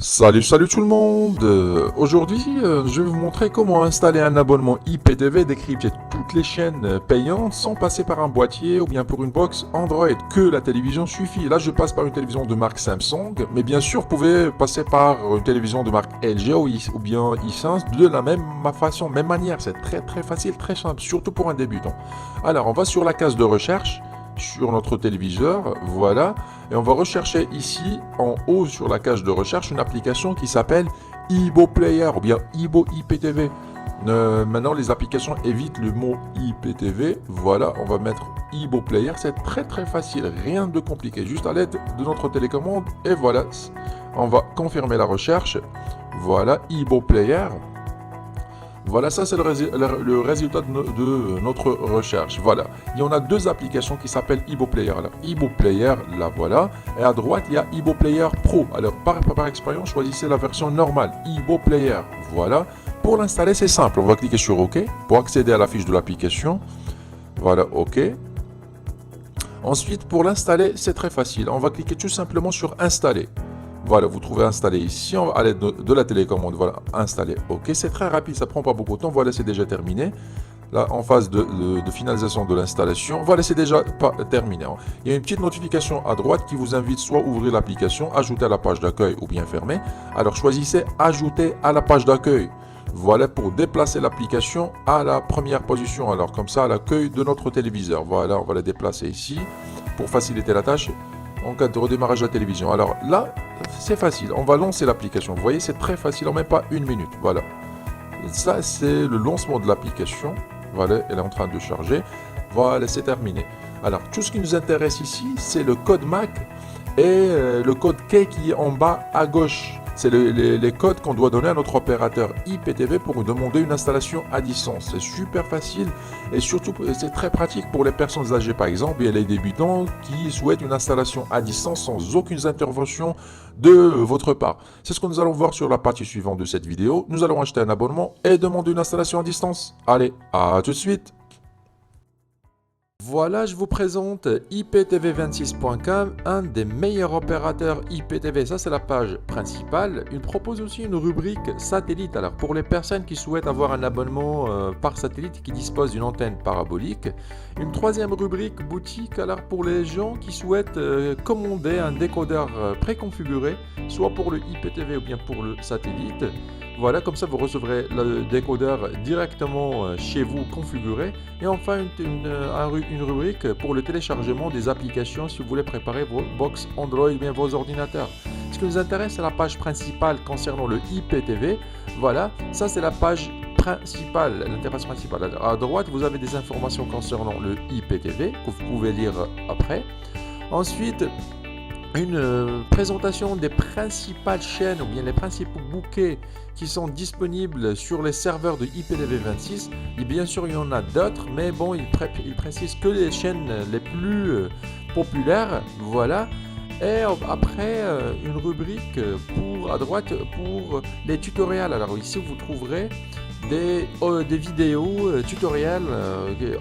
Salut tout le monde. Aujourd'hui, je vais vous montrer comment installer un abonnement IPTV, décrypter toutes les chaînes payantes sans passer par un boîtier ou bien pour une box Android, que la télévision suffit. Là, je passe par une télévision de marque Samsung, mais bien sûr, vous pouvez passer par une télévision de marque LG ou bien Hisense de la même façon, même manière. C'est très facile, très simple, surtout pour un débutant. Alors, on va sur la case de recherche sur notre téléviseur, voilà, et on va rechercher ici en haut sur la case de recherche une application qui s'appelle Ibo Player ou bien Ibo IPTV. Maintenant les applications évitent le mot IPTV, voilà, on va mettre Ibo Player, c'est très facile, rien de compliqué, juste à l'aide de notre télécommande et voilà, on va confirmer la recherche, voilà, Ibo Player. Voilà, ça c'est le résultat de notre recherche. Voilà, il y en a deux applications qui s'appellent Ibo Player. Alors, Ibo Player, la voilà. Et à droite, il y a Ibo Player Pro. Alors, par expérience, choisissez la version normale, Ibo Player. Voilà. Pour l'installer, c'est simple. On va cliquer sur OK pour accéder à la fiche de l'application. Voilà, OK. Ensuite, pour l'installer, c'est très facile. On va cliquer tout simplement sur Installer. Voilà, vous trouvez installer ici à l'aide de la télécommande. Voilà, installer. OK, c'est très rapide, ça prend pas beaucoup de temps. Voilà, c'est déjà terminé. Là, en phase de finalisation de l'installation. Voilà, c'est déjà terminé. Il y a une petite notification à droite qui vous invite soit à ouvrir l'application, ajouter à la page d'accueil ou bien fermer. Alors, choisissez ajouter à la page d'accueil. Voilà pour déplacer l'application à la première position. Alors, comme ça, à l'accueil de notre téléviseur. Voilà, on va la déplacer ici pour faciliter la tâche en cas de redémarrage de la télévision. Alors là, c'est facile. On va lancer l'application. Vous voyez, c'est très facile. On met pas une minute. Voilà. Ça, c'est le lancement de l'application. Voilà, elle est en train de charger. Voilà, c'est terminé. Alors, tout ce qui nous intéresse ici, c'est le code MAC et le code K qui est en bas à gauche. C'est les codes qu'on doit donner à notre opérateur IPTV pour nous demander une installation à distance. C'est super facile et surtout c'est très pratique pour les personnes âgées par exemple et les débutants qui souhaitent une installation à distance sans aucune intervention de votre part. C'est ce que nous allons voir sur la partie suivante de cette vidéo. Nous allons acheter un abonnement et demander une installation à distance. Allez, à tout de suite. Voilà, je vous présente IPTV26.com, un des meilleurs opérateurs IPTV. Ça, c'est la page principale. Il propose aussi une rubrique satellite. Alors, pour les personnes qui souhaitent avoir un abonnement par satellite qui dispose d'une antenne parabolique. Une troisième rubrique boutique. Alors, pour les gens qui souhaitent commander un décodeur préconfiguré, soit pour le IPTV ou bien pour le satellite. Voilà, comme ça vous recevrez le décodeur directement chez vous configuré. Et enfin une rubrique pour le téléchargement des applications si vous voulez préparer vos box Android ou bien vos ordinateurs. Ce qui nous intéresse, c'est la page principale concernant le IPTV. Voilà, ça c'est la page principale, l'interface principale. À droite, vous avez des informations concernant le IPTV que vous pouvez lire après. Ensuite, une présentation des principales chaînes ou bien les principaux bouquets qui sont disponibles sur les serveurs de IPTV26. Et bien sûr, il y en a d'autres, mais bon, il précise que les chaînes les plus populaires. Voilà. Et après, une rubrique à droite pour les tutoriels. Alors ici, vous trouverez des vidéos tutoriels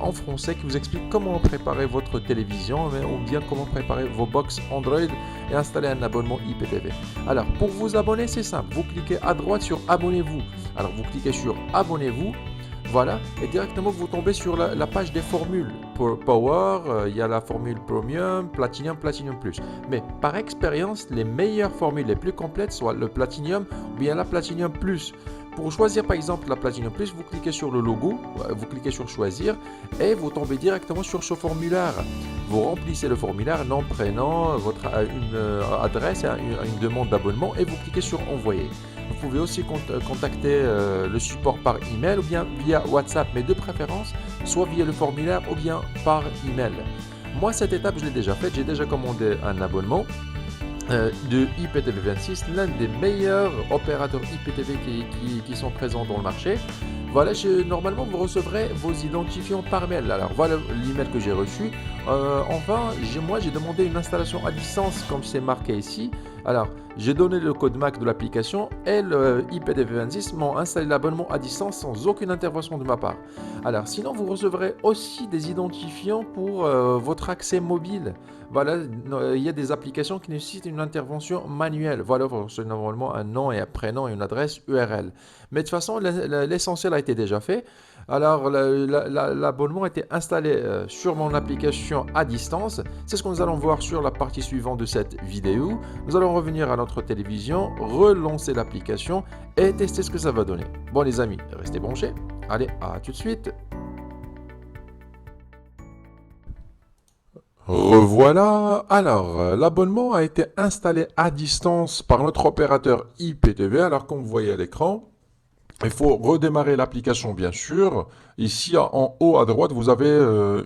en français qui vous expliquent comment préparer votre télévision ou bien comment préparer vos box Android et installer un abonnement IPTV. Alors pour vous abonner, c'est simple, vous cliquez à droite sur abonnez-vous. Alors vous cliquez sur abonnez-vous. Voilà, et directement vous tombez sur la page des formules. Pour Power, il y a la formule Premium, Platinum, Platinum Plus. Mais par expérience, les meilleures formules les plus complètes sont le Platinum ou bien la Platinum Plus. Pour choisir par exemple la Platinum Plus, vous cliquez sur le logo, vous cliquez sur choisir et vous tombez directement sur ce formulaire. Vous remplissez le formulaire, nom, prénom, une adresse, une demande d'abonnement et vous cliquez sur envoyer. Vous pouvez aussi contacter le support par email ou bien via WhatsApp, mais de préférence, soit via le formulaire ou bien par email. Moi, cette étape, je l'ai déjà faite. J'ai déjà commandé un abonnement de IPTV26, l'un des meilleurs opérateurs IPTV qui sont présents dans le marché. Voilà, normalement vous recevrez vos identifiants par mail. Alors voilà l'email que j'ai reçu. Enfin, moi j'ai demandé une installation à distance comme c'est marqué ici. Alors, j'ai donné le code MAC de l'application et le IPTV26 m'ont installé l'abonnement à distance sans aucune intervention de ma part. Alors, sinon, vous recevrez aussi des identifiants pour votre accès mobile. Voilà, il y a des applications qui nécessitent une intervention manuelle. Voilà, vous recevez normalement un nom et un prénom et une adresse URL. Mais de toute façon, l'essentiel a été déjà fait. Alors, l'abonnement a été installé sur mon application à distance. C'est ce que nous allons voir sur la partie suivante de cette vidéo. Nous allons revenir à notre télévision, relancer l'application et tester ce que ça va donner. Bon les amis, restez branchés. Allez, à tout de suite. Revoilà. Alors, l'abonnement a été installé à distance par notre opérateur IPTV. Alors, comme vous voyez à l'écran, il faut redémarrer l'application, bien sûr. Ici, en haut à droite, vous avez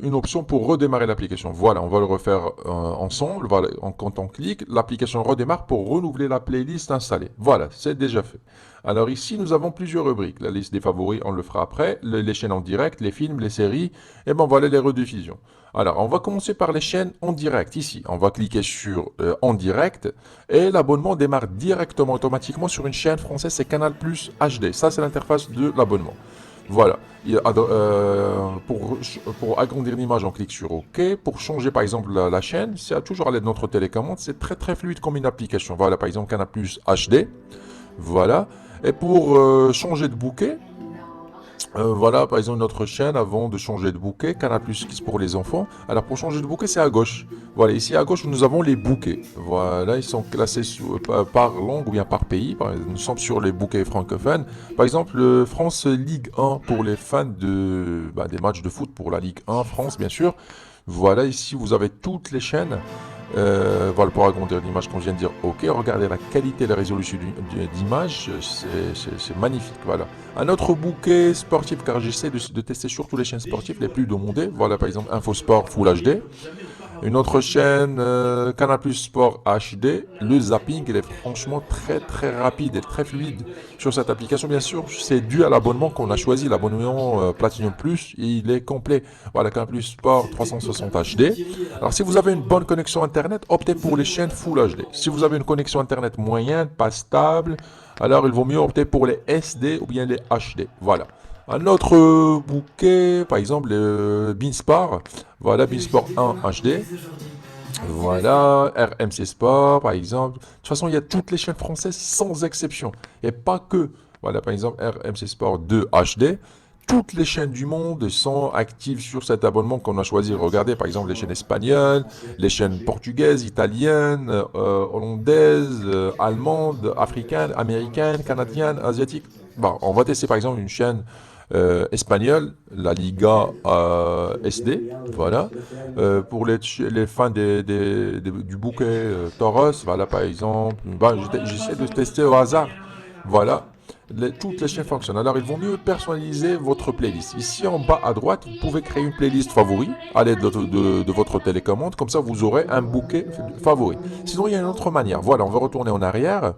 une option pour redémarrer l'application. Voilà, on va le refaire ensemble. Voilà, quand on clique, l'application redémarre pour renouveler la playlist installée. Voilà, c'est déjà fait. Alors ici, nous avons plusieurs rubriques. La liste des favoris, on le fera après. Les chaînes en direct, les films, les séries. Et bon, voilà les rediffusions. Alors, on va commencer par les chaînes en direct. Ici, on va cliquer sur en direct. Et l'abonnement démarre directement, automatiquement sur une chaîne française, c'est Canal Plus HD. Ça, c'est l'interface de l'abonnement. Voilà. Pour agrandir l'image, on clique sur OK. Pour changer, par exemple, la chaîne, c'est toujours à l'aide de notre télécommande. C'est très, très fluide comme une application. Voilà, par exemple, Canal Plus HD. Voilà. Et pour changer de bouquet, voilà, par exemple, notre chaîne, avant de changer de bouquet, Canal Plus Kids pour les enfants. Alors, pour changer de bouquet, c'est à gauche. Voilà, ici à gauche, nous avons les bouquets. Voilà, ils sont classés par langue ou bien par pays. Nous sommes sur les bouquets francophones. Par exemple, France Ligue 1 pour les fans des matchs de foot pour la Ligue 1, France, bien sûr. Voilà, ici, vous avez toutes les chaînes. Voilà, pour agrandir l'image, quand je viens de dire OK, regardez la qualité et la résolution d'image, c'est magnifique. Voilà. Un autre bouquet sportif, car j'essaie de tester surtout les chaînes sportives les plus demandées. Voilà, par exemple, Infosport Full HD. Une autre chaîne, Canal Plus Sport HD. Le zapping, il est franchement très très rapide et très fluide sur cette application. Bien sûr, c'est dû à l'abonnement qu'on a choisi, l'abonnement Platinum Plus. Il est complet. Voilà, Canal Plus Sport 360 HD. Alors, si vous avez une bonne connexion Internet, optez pour les chaînes Full HD. Si vous avez une connexion Internet moyenne, pas stable, alors il vaut mieux opter pour les SD ou bien les HD. Voilà. Un autre bouquet, par exemple, Beansport. Voilà, Beansport 1 HD. Voilà, RMC Sport, par exemple. De toute façon, il y a toutes les chaînes françaises sans exception. Et pas que. Voilà, par exemple, RMC Sport 2 HD. Toutes les chaînes du monde sont actives sur cet abonnement qu'on a choisi. Regardez, par exemple, les chaînes espagnoles, les chaînes portugaises, italiennes, hollandaises, allemandes, africaines, américaines, canadiennes, asiatiques. Bon, on va tester, par exemple, une chaîne espagnole, la Liga SD, voilà. Pour les fans du bouquet Toros, voilà par exemple, j'essaie de tester au hasard, voilà. Toutes les chaînes fonctionnent. Alors, ils vont mieux personnaliser votre playlist. Ici, en bas à droite, vous pouvez créer une playlist favori à l'aide de votre télécommande. Comme ça, vous aurez un bouquet favori. Sinon, il y a une autre manière. Voilà, on va retourner en arrière.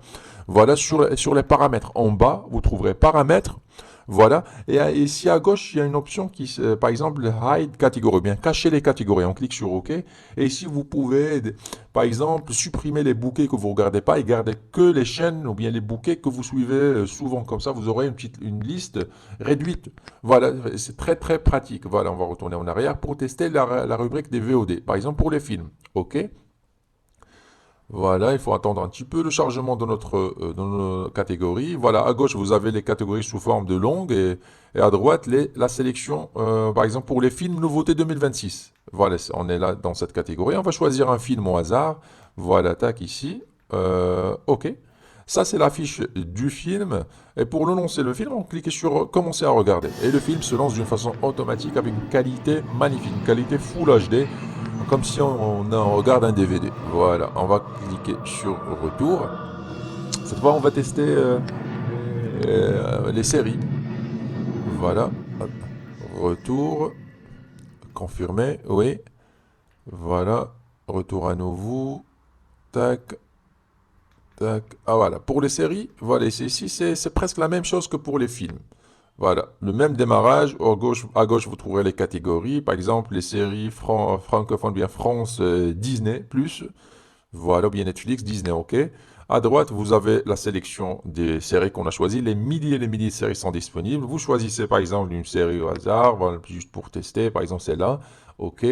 Voilà, sur les paramètres. En bas, vous trouverez paramètres. Voilà. Et ici à gauche, il y a une option qui, par exemple, hide catégorie, bien cacher les catégories. On clique sur OK. Et ici, vous pouvez, par exemple, supprimer les bouquets que vous ne regardez pas et garder que les chaînes ou bien les bouquets que vous suivez souvent. Comme ça, vous aurez une liste réduite. Voilà, c'est très très pratique. Voilà, on va retourner en arrière pour tester la rubrique des VOD. Par exemple, pour les films. OK. Voilà, il faut attendre un petit peu le chargement de nos catégories. Voilà, à gauche, vous avez les catégories sous forme de longues et à droite, la sélection, par exemple, pour les films nouveautés 2026. Voilà, on est là dans cette catégorie. On va choisir un film au hasard. Voilà, tac, ici. OK. Ça, c'est l'affiche du film. Et pour le lancer le film, on clique sur commencer à regarder. Et le film se lance d'une façon automatique avec une qualité magnifique, une qualité Full HD. Comme si on regarde un DVD. Voilà, on va cliquer sur retour. Cette fois, on va tester les séries. Voilà, hop. Retour, confirmer, oui. Voilà, retour à nouveau. Tac, tac. Ah voilà, pour les séries, voilà, ici, c'est presque la même chose que pour les films. Voilà, le même démarrage. À gauche, vous trouverez les catégories. Par exemple, les séries francophones, bien France, Disney+. Voilà, ou bien Netflix, Disney, ok. À droite, vous avez la sélection des séries qu'on a choisies. Les milliers et les milliers de séries sont disponibles. Vous choisissez par exemple une série au hasard, voilà, juste pour tester. Par exemple, celle-là, ok.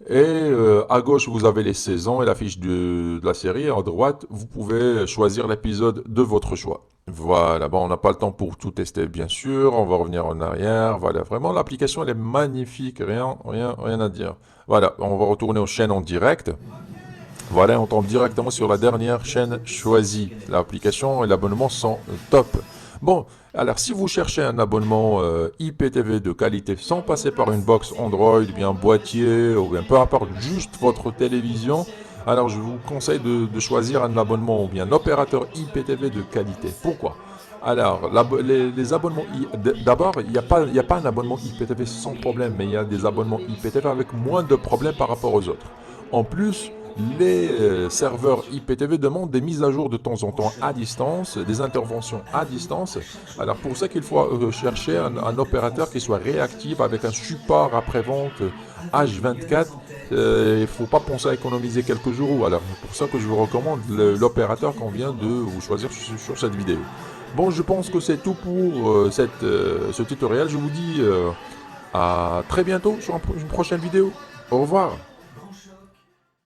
Et à gauche, vous avez les saisons et la fiche de la série. À droite, vous pouvez choisir l'épisode de votre choix. Voilà, bon, on n'a pas le temps pour tout tester, bien sûr. On va revenir en arrière. Voilà, vraiment, l'application, elle est magnifique. Rien à dire. Voilà, on va retourner aux chaînes en direct. Voilà, on tombe directement sur la dernière chaîne choisie. L'application et l'abonnement sont top. Bon, alors si vous cherchez un abonnement IPTV de qualité sans passer par une box Android, bien un boîtier, ou bien peu importe, juste votre télévision, alors je vous conseille de choisir un abonnement ou bien un opérateur IPTV de qualité. Pourquoi? Alors, les abonnements, d'abord, il y a pas un abonnement IPTV sans problème, mais il y a des abonnements IPTV avec moins de problèmes par rapport aux autres. En plus, les serveurs IPTV demandent des mises à jour de temps en temps à distance, des interventions à distance. Alors pour ça qu'il faut chercher un opérateur qui soit réactif avec un support après-vente H24. Il ne faut pas penser à économiser quelques euros. Alors c'est pour ça que je vous recommande l'opérateur qu'on vient de vous choisir sur cette vidéo. Bon, je pense que c'est tout pour ce tutoriel. Je vous dis à très bientôt sur une prochaine vidéo. Au revoir.